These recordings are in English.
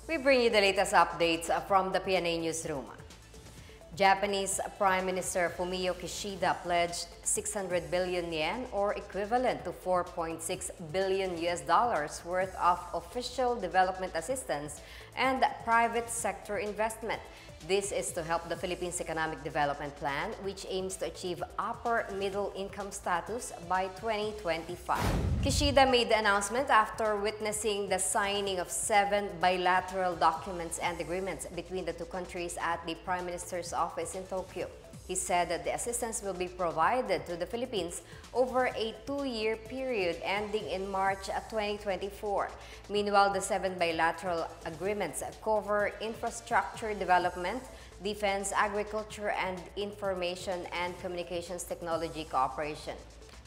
We bring you the latest updates from the Pna Newsroom. Japanese Prime Minister Fumio Kishida pledged 600 billion yen, or equivalent to 4.6 billion US dollars worth of official development assistance and private sector investment. This is to help the Philippines' economic development plan, which aims to achieve upper middle income status by 2025. Kishida made the announcement after witnessing the signing of 7 bilateral documents and agreements between the two countries at the Prime Minister's office in Tokyo. He said that the assistance will be provided to the Philippines over a 2-year period ending in March 2024. Meanwhile, the 7 bilateral agreements cover infrastructure development, defense, agriculture, and information and communications technology cooperation.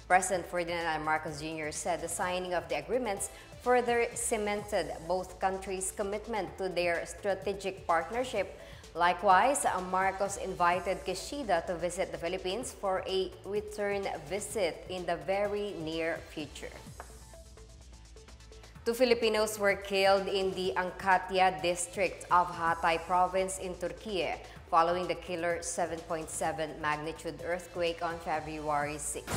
President Ferdinand Marcos Jr. said the signing of the agreements further cemented both countries' commitment to their strategic partnership. Likewise, Marcos invited Kishida to visit the Philippines for a return visit in the very near future. 2 Filipinos were killed in the Angkatya district of Hatay province in Turkiye following the killer 7.7 magnitude earthquake on February 6.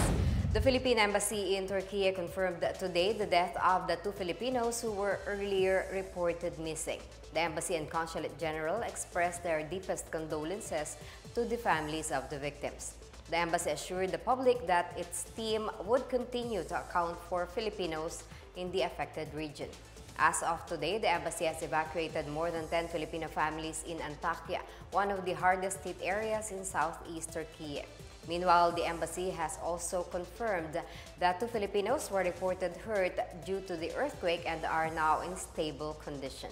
The Philippine Embassy in Turkey confirmed today the death of the 2 Filipinos who were earlier reported missing. The Embassy and Consulate General expressed their deepest condolences to the families of the victims. The Embassy assured the public that its team would continue to account for Filipinos in the affected region. As of today, the Embassy has evacuated more than 10 Filipino families in Antakya, one of the hardest hit areas in southeast Turkey. Meanwhile, the Embassy has also confirmed that 2 Filipinos were reported hurt due to the earthquake and are now in stable condition.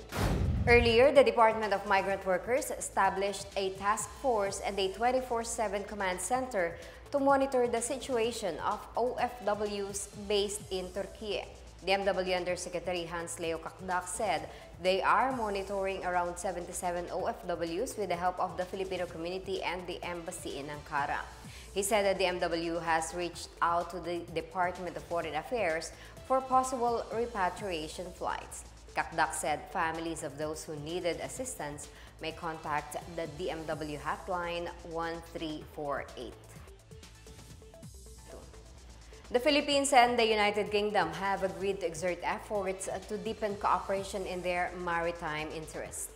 Earlier, the Department of Migrant Workers established a task force and a 24/7 command center to monitor the situation of OFWs based in Turkiye. The MW Undersecretary Hans Leo Kakdak said they are monitoring around 77 OFWs with the help of the Filipino community and the embassy in Ankara. He said that the MW has reached out to the Department of Foreign Affairs for possible repatriation flights. Kakdak said families of those who needed assistance may contact the DMW hotline 1348. The Philippines and the United Kingdom have agreed to exert efforts to deepen cooperation in their maritime interests.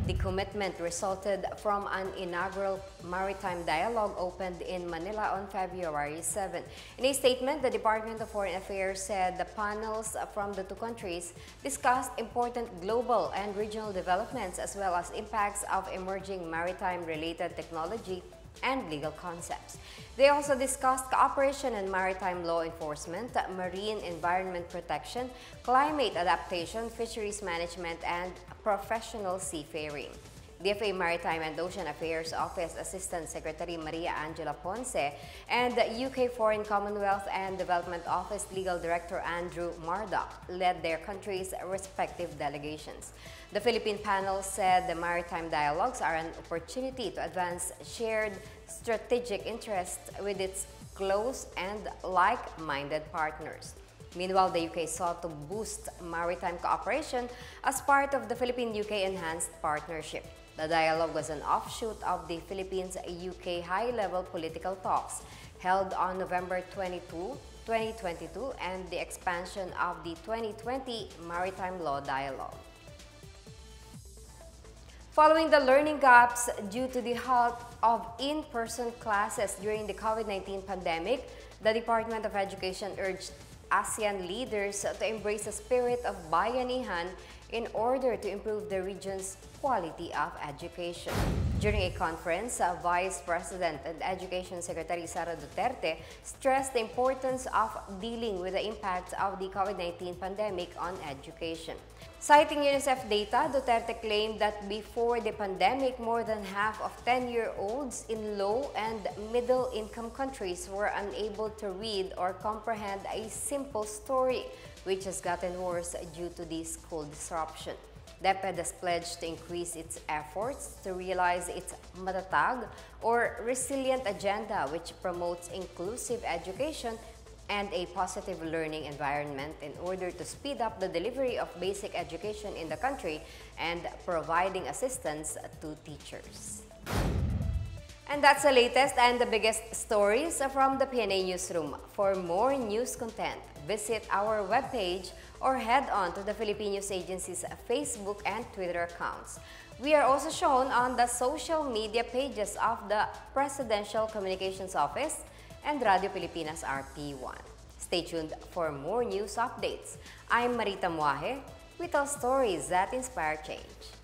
The commitment resulted from an inaugural maritime dialogue opened in Manila on February 7. In a statement, the Department of Foreign Affairs said the panels from the two countries discussed important global and regional developments as well as impacts of emerging maritime-related technology and legal concepts. They also discussed cooperation in maritime law enforcement, marine environment protection, climate adaptation, fisheries management, and professional seafaring. DFA Maritime and Ocean Affairs Office Assistant Secretary Maria Angela Ponce and UK Foreign Commonwealth and Development Office Legal Director Andrew Murdoch led their countries' respective delegations. The Philippine panel said the maritime dialogues are an opportunity to advance shared strategic interests with its close and like-minded partners. Meanwhile, the UK sought to boost maritime cooperation as part of the Philippine-UK Enhanced Partnership. The dialogue was an offshoot of the Philippines-UK high-level political talks held on November 22, 2022 and the expansion of the 2020 Maritime Law Dialogue. Following the learning gaps due to the halt of in-person classes during the COVID-19 pandemic, the Department of Education urged ASEAN leaders to embrace the spirit of Bayanihan in order to improve the region's quality of education. During a conference, Vice President and Education Secretary Sara Duterte stressed the importance of dealing with the impacts of the COVID-19 pandemic on education. Citing UNICEF data, Duterte claimed that before the pandemic, more than half of 10-year-olds in low and middle-income countries were unable to read or comprehend a simple story, which has gotten worse due to the school disruption. DepEd has pledged to increase its efforts to realize its matatag or resilient agenda, which promotes inclusive education and a positive learning environment in order to speed up the delivery of basic education in the country and providing assistance to teachers. And that's the latest and the biggest stories from the Pna Newsroom. For more news content, visit our webpage or head on to the Philippine News Agency's Facebook and Twitter accounts. We are also shown on the social media pages of the Presidential Communications Office and Radio Pilipinas RP1. Stay tuned for more news updates. I'm Maritime. We tell stories that inspire change.